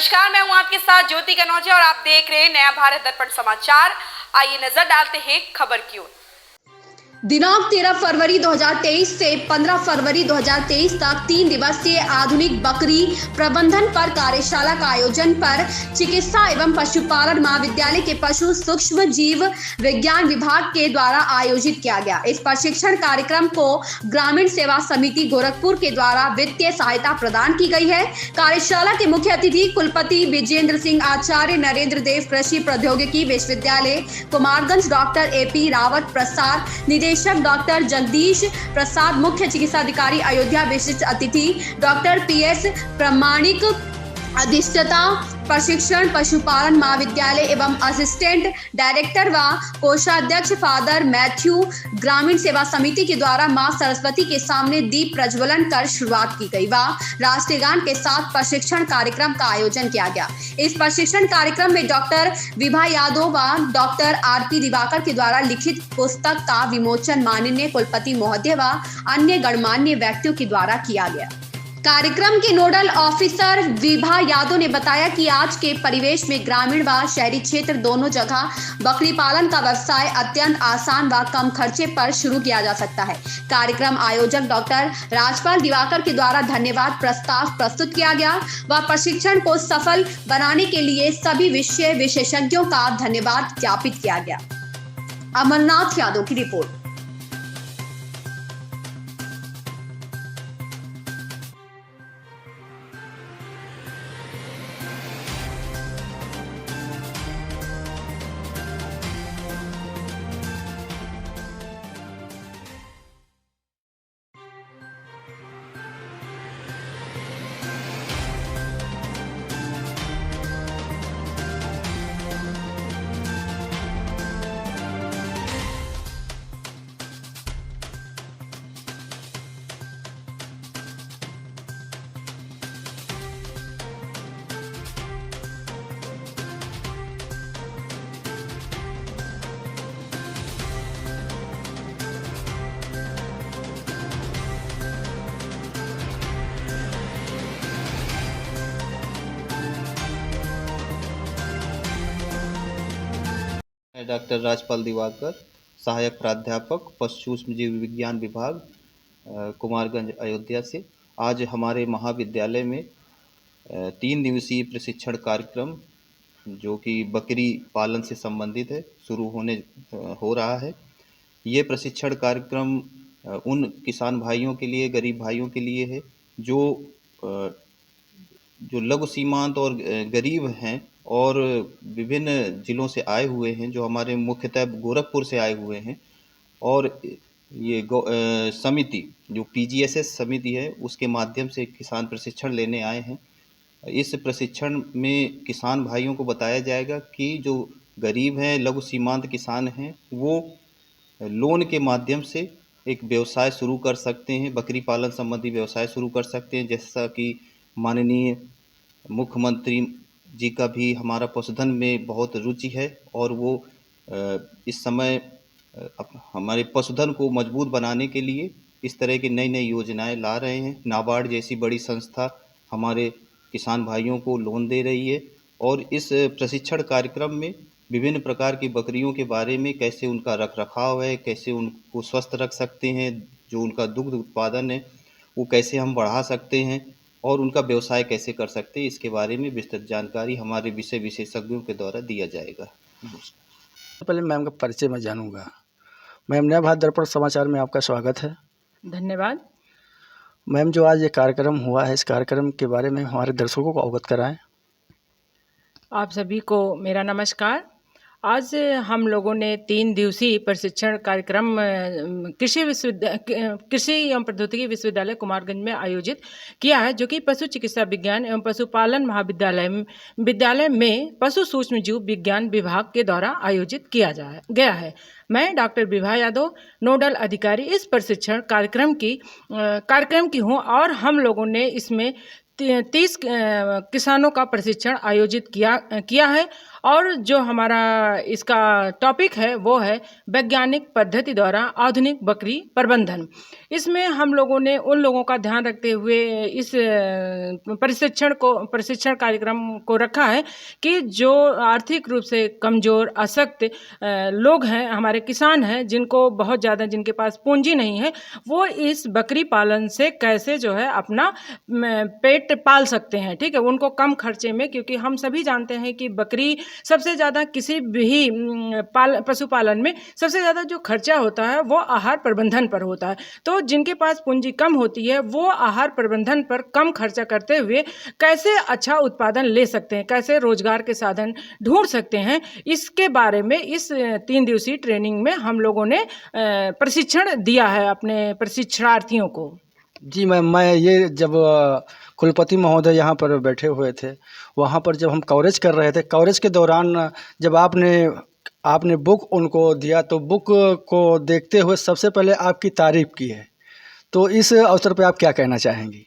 नमस्कार, मैं हूं आपके साथ ज्योति कनौजिया और आप देख रहे हैं नया भारत दर्पण समाचार। आइए नजर डालते हैं खबर की ओर। दिनांक 13 फरवरी 2023 से 15 फरवरी 2023 तक 3 दिवसीय आधुनिक बकरी प्रबंधन पर कार्यशाला का आयोजन पर चिकित्सा एवं पशुपालन महाविद्यालय के पशु सूक्ष्म जीव विज्ञान विभाग के द्वारा आयोजित किया गया। इस प्रशिक्षण कार्यक्रम को ग्रामीण सेवा समिति गोरखपुर के द्वारा वित्तीय सहायता प्रदान की गई है। कार्यशाला के मुख्य अतिथि कुलपति विजेंद्र सिंह आचार्य नरेंद्र देव कृषि प्रौद्योगिकी विश्वविद्यालय कुमारगंज, डॉक्टर AP रावत प्रसाद निदेशक डॉक्टर जगदीश प्रसाद, मुख्य चिकित्सा अधिकारी अयोध्या, विशिष्ट अतिथि डॉक्टर PS प्रमाणिक, अधिष्ठाता प्रशिक्षण पशुपालन महाविद्यालय एवं असिस्टेंट डायरेक्टर व कोषाध्यक्ष फादर मैथ्यू। ग्रामीण सेवा समिति के द्वारा मां सरस्वती के सामने दीप प्रज्वलन कर शुरुआत की गई व राष्ट्रीय गान के साथ प्रशिक्षण कार्यक्रम का आयोजन किया गया। इस प्रशिक्षण कार्यक्रम में डॉक्टर विभा यादव व डॉक्टर RP दिवाकर के द्वारा लिखित पुस्तक का विमोचन माननीय कुलपति महोदय व अन्य गणमान्य व्यक्तियों के द्वारा किया गया। कार्यक्रम के नोडल ऑफिसर विभा यादव ने बताया कि आज के परिवेश में ग्रामीण व शहरी क्षेत्र दोनों जगह बकरी पालन का व्यवसाय अत्यंत आसान व कम खर्चे पर शुरू किया जा सकता है। कार्यक्रम आयोजक डॉक्टर राजपाल दिवाकर के द्वारा धन्यवाद प्रस्ताव प्रस्तुत किया गया व प्रशिक्षण को सफल बनाने के लिए सभी विषय विशेषज्ञों का धन्यवाद ज्ञापित किया गया। अमरनाथ यादव की रिपोर्ट। डॉक्टर राजपाल दिवाकर, सहायक प्राध्यापक पशु सूक्ष्म जीव विज्ञान विभाग, कुमारगंज, अयोध्या से। आज हमारे महाविद्यालय में 3 दिवसीय प्रशिक्षण कार्यक्रम जो कि बकरी पालन से संबंधित है शुरू हो रहा है। ये प्रशिक्षण कार्यक्रम उन किसान भाइयों के लिए, गरीब भाइयों के लिए है जो लघु सीमांत और गरीब हैं और विभिन्न जिलों से आए हुए हैं, जो हमारे मुख्यतः गोरखपुर से आए हुए हैं। और ये समिति जो PGSS समिति है उसके माध्यम से किसान प्रशिक्षण लेने आए हैं। इस प्रशिक्षण में किसान भाइयों को बताया जाएगा कि जो गरीब हैं, लघु सीमांत किसान हैं, वो लोन के माध्यम से एक व्यवसाय शुरू कर सकते हैं, बकरी पालन संबंधी व्यवसाय शुरू कर सकते हैं। जैसा कि माननीय मुख्यमंत्री जी का भी हमारा पशुधन में बहुत रुचि है और वो इस समय हमारे पशुधन को मजबूत बनाने के लिए इस तरह की नई नई योजनाएं ला रहे हैं। नाबार्ड जैसी बड़ी संस्था हमारे किसान भाइयों को लोन दे रही है और इस प्रशिक्षण कार्यक्रम में विभिन्न प्रकार की बकरियों के बारे में, कैसे उनका रखरखाव है, कैसे उनको स्वस्थ रख सकते हैं, जो उनका दुग्ध उत्पादन है वो कैसे हम बढ़ा सकते हैं और उनका व्यवसाय कैसे कर सकते हैं, इसके बारे में विस्तृत जानकारी हमारे विषय विशेषज्ञों के द्वारा दिया जाएगा। पहले मैम का परिचय मैं जानूंगा। मैम, नया भारत दर्पण समाचार में आपका स्वागत है। धन्यवाद। मैम, जो आज ये कार्यक्रम हुआ है, इस कार्यक्रम के बारे में हमारे दर्शकों को अवगत कराएं। आप सभी को मेरा नमस्कार। आज हम लोगों ने 3 दिवसीय प्रशिक्षण कार्यक्रम कृषि एवं प्रौद्योगिकी विश्वविद्यालय कुमारगंज में आयोजित किया है, जो कि पशु चिकित्सा विज्ञान एवं पशुपालन महाविद्यालय में पशु सूक्ष्म जीव विज्ञान विभाग के द्वारा आयोजित किया गया है। मैं डॉक्टर विभा यादव, नोडल अधिकारी इस प्रशिक्षण कार्यक्रम की हूँ और हम लोगों ने इसमें 30 किसानों का प्रशिक्षण आयोजित किया है और जो हमारा इसका टॉपिक है वो है वैज्ञानिक पद्धति द्वारा आधुनिक बकरी प्रबंधन। इसमें हम लोगों ने उन लोगों का ध्यान रखते हुए इस प्रशिक्षण कार्यक्रम को रखा है कि जो आर्थिक रूप से कमज़ोर अशक्त लोग हैं, हमारे किसान हैं, जिनको बहुत ज़्यादा जिनके पास पूंजी नहीं है, वो इस बकरी पालन से कैसे जो है अपना पेट पाल सकते हैं। ठीक है, उनको कम खर्चे में, क्योंकि हम सभी जानते हैं कि बकरी सबसे ज़्यादा किसी भी पशुपालन में सबसे ज़्यादा जो खर्चा होता है वो आहार प्रबंधन पर होता है। तो जिनके पास पूंजी कम होती है वो आहार प्रबंधन पर कम खर्चा करते हुए कैसे अच्छा उत्पादन ले सकते हैं, कैसे रोजगार के साधन ढूंढ सकते हैं, इसके बारे में इस 3 दिवसीय ट्रेनिंग में हम लोगों ने प्रशिक्षण दिया है अपने प्रशिक्षणार्थियों को। जी मैम, मैं ये जब कुलपति महोदय यहाँ पर बैठे हुए थे, वहाँ पर जब हम कवरेज कर रहे थे, कवरेज के दौरान जब आपने बुक उनको दिया, तो बुक को देखते हुए सबसे पहले आपकी तारीफ़ की है। तो इस अवसर पे आप क्या कहना चाहेंगी?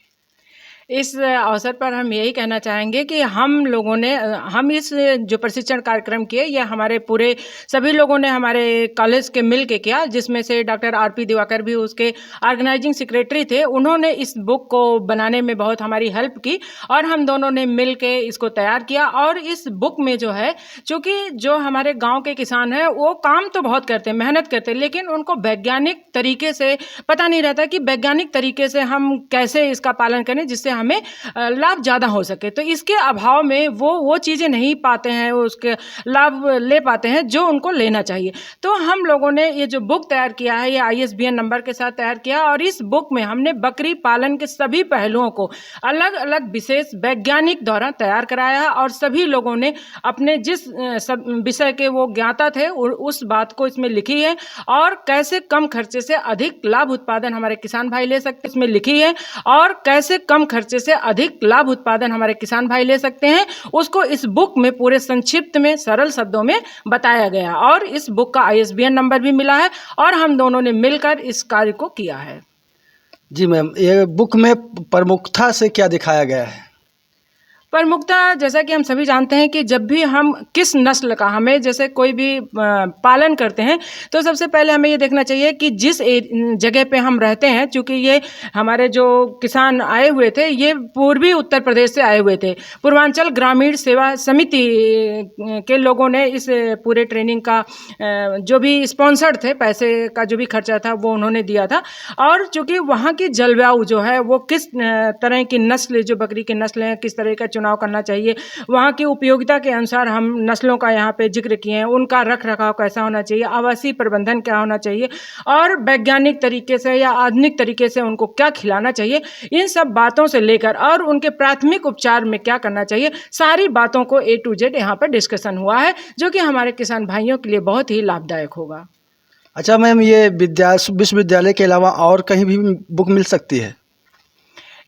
इस अवसर पर हम यही कहना चाहेंगे कि हम इस जो प्रशिक्षण कार्यक्रम किए, ये हमारे पूरे सभी लोगों ने हमारे कॉलेज के मिल के किया, जिसमें से डॉक्टर आरपी दिवाकर भी उसके ऑर्गेनाइजिंग सेक्रेटरी थे। उन्होंने इस बुक को बनाने में बहुत हमारी हेल्प की और हम दोनों ने मिल के इसको तैयार किया। और इस बुक में जो है, चूँकि जो हमारे गाँव के किसान हैं वो काम तो बहुत करते हैं, मेहनत करते हैं, लेकिन उनको वैज्ञानिक तरीके से पता नहीं रहता कि वैज्ञानिक तरीके से हम कैसे इसका पालन करें जिससे हमें लाभ ज़्यादा हो सके। तो इसके अभाव में वो चीज़ें नहीं पाते हैं, उसके लाभ ले पाते हैं जो उनको लेना चाहिए। तो हम लोगों ने ये जो बुक तैयार किया है, ये ISBN नंबर के साथ तैयार किया और इस बुक में हमने बकरी पालन के सभी पहलुओं को अलग अलग विशेष वैज्ञानिक द्वारा तैयार कराया है और सभी लोगों ने अपने जिस विषय के वो ज्ञाता थे उस बात को इसमें लिखी है। और कैसे कम खर्चे से अधिक लाभ उत्पादन हमारे किसान भाई ले सकते हैं इसमें लिखी है, और कैसे कम खर्चे से अधिक लाभ उत्पादन हमारे किसान भाई ले सकते हैं, उसको इस बुक में पूरे संक्षिप्त में सरल शब्दों में बताया गया। और इस बुक का ISBN नंबर भी मिला है और हम दोनों ने मिलकर इस कार्य को किया है। जी मैम, ये बुक में प्रमुखता से क्या दिखाया गया है? प्रमुखता, जैसा कि हम सभी जानते हैं कि जब भी हम किस नस्ल का, हमें जैसे कोई भी पालन करते हैं तो सबसे पहले हमें ये देखना चाहिए कि जिस जगह पे हम रहते हैं, चूँकि ये हमारे जो किसान आए हुए थे ये पूर्वी उत्तर प्रदेश से आए हुए थे। पूर्वांचल ग्रामीण सेवा समिति के लोगों ने इस पूरे ट्रेनिंग का जो भी स्पॉन्सर्ड थे, पैसे का जो भी खर्चा था वो उन्होंने दिया था। और चूँकि वहाँ की जलवायु जो है वो किस तरह की नस्ल, जो बकरी की नस्ल हैं, किस तरह का चुनाव करना चाहिए, वहाँ की उपयोगिता के अनुसार हम नस्लों का यहाँ पे जिक्र किए हैं। उनका रख रखाव कैसा होना चाहिए, आवासीय प्रबंधन क्या होना चाहिए और वैज्ञानिक तरीके से या आधुनिक तरीके से उनको क्या खिलाना चाहिए, इन सब बातों से लेकर और उनके प्राथमिक उपचार में क्या करना चाहिए, सारी बातों को A to Z यहाँ पर डिस्कशन हुआ है, जो कि हमारे किसान भाइयों के लिए बहुत ही लाभदायक होगा। अच्छा मैम, ये विश्वविद्यालय के अलावा और कहीं भी बुक मिल सकती है?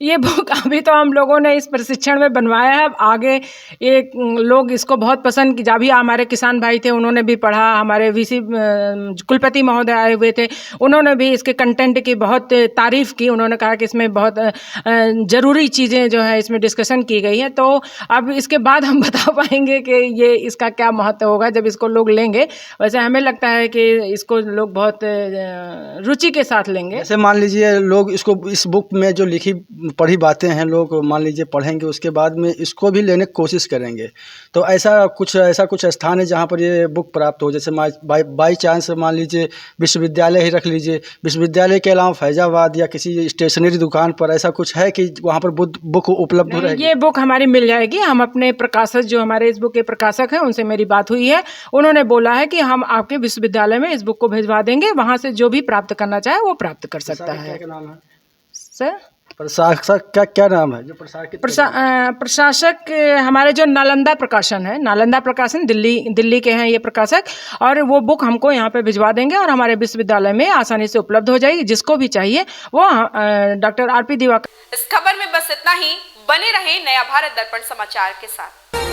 ये बुक अभी तो हम लोगों ने इस प्रशिक्षण में बनवाया है, अब आगे ये लोग इसको बहुत पसंद की, अभी हमारे किसान भाई थे उन्होंने भी पढ़ा, हमारे VC कुलपति महोदय आए हुए थे, उन्होंने भी इसके कंटेंट की बहुत तारीफ़ की। उन्होंने कहा कि इसमें बहुत ज़रूरी चीज़ें जो है इसमें डिस्कशन की गई हैं। तो अब इसके बाद हम बता पाएंगे कि ये इसका क्या महत्व होगा जब इसको लोग लेंगे। वैसे हमें लगता है कि इसको लोग बहुत रुचि के साथ लेंगे। जैसे मान लीजिए लोग इसको, इस बुक में जो लिखी पढ़ी बातें हैं, लोग मान लीजिए पढ़ेंगे, उसके बाद में इसको भी लेने की कोशिश करेंगे, तो ऐसा कुछ स्थान है जहाँ पर ये बुक प्राप्त हो? जैसे बाई चांस मान लीजिए विश्वविद्यालय ही रख लीजिए, विश्वविद्यालय के अलावा फैजाबाद या किसी स्टेशनरी दुकान पर ऐसा कुछ है कि वहाँ पर बुक उपलब्ध हो रहेगी? ये बुक हमारी मिल जाएगी। हम अपने प्रकाशक, जो हमारे इस बुक के प्रकाशक हैं, उनसे मेरी बात हुई है, उन्होंने बोला है कि हम आपके विश्वविद्यालय में इस बुक को भिजवा देंगे, वहाँ से जो भी प्राप्त करना चाहे वो प्राप्त कर सकता है। क्या नाम है सर? प्रशासक का क्या नाम है? जो प्रशासक हमारे जो नालंदा प्रकाशन है, नालंदा प्रकाशन दिल्ली के हैं ये प्रकाशक, और वो बुक हमको यहाँ पे भिजवा देंगे और हमारे विश्वविद्यालय में आसानी से उपलब्ध हो जाएगी। जिसको भी चाहिए वो डॉक्टर आरपी दिवाकर। इस खबर में बस इतना ही। बने रहे नया भारत दर्पण समाचार के साथ।